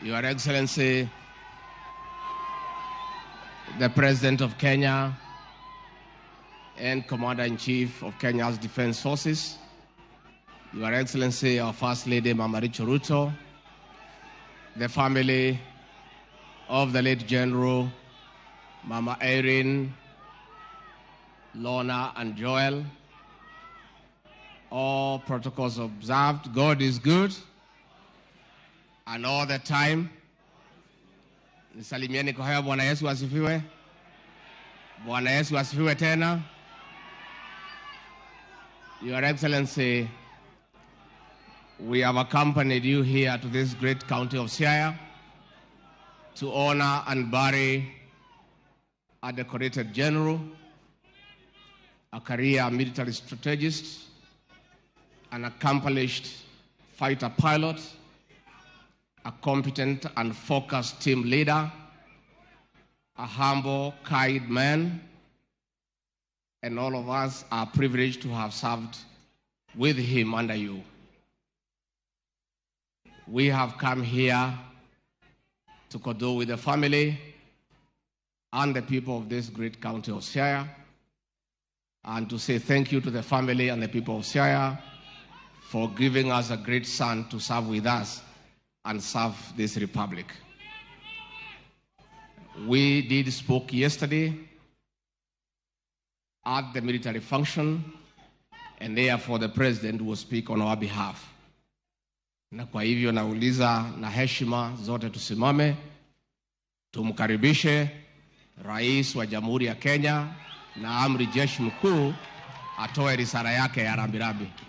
Your Excellency, the President of Kenya and Commander-in-Chief of Kenya's Defense Forces, Your Excellency, our First Lady, Mama Rachel Ruto, the family of the late General, Mama Erin, Lorna, and Joel, all protocols observed. God is good, and all the time. Nisalimieni kwa haya. Bwana Yesu asifiwe. Bwana Yesu asifiwe tena. Your Excellency, we have accompanied you here to this great county of Siaya to honor and bury a decorated general, a career military strategist, an accomplished fighter pilot, a competent and focused team leader, a humble, kind man, and all of us are privileged to have served with him under you. We have come here to condole with the family and the people of this great county of Siaya, and to say thank you to the family and the people of Siaya for giving us a great son to serve with us and serve this republic. We did spoke yesterday at the military function, and therefore the president will speak on our behalf. Na kwa hivyo nauliza na heshima zote tusimame, tumkaribishe Rais wa Jamhuri ya Kenya na Amri Jeshi Mkuu atoe risala yake ya rambirambi.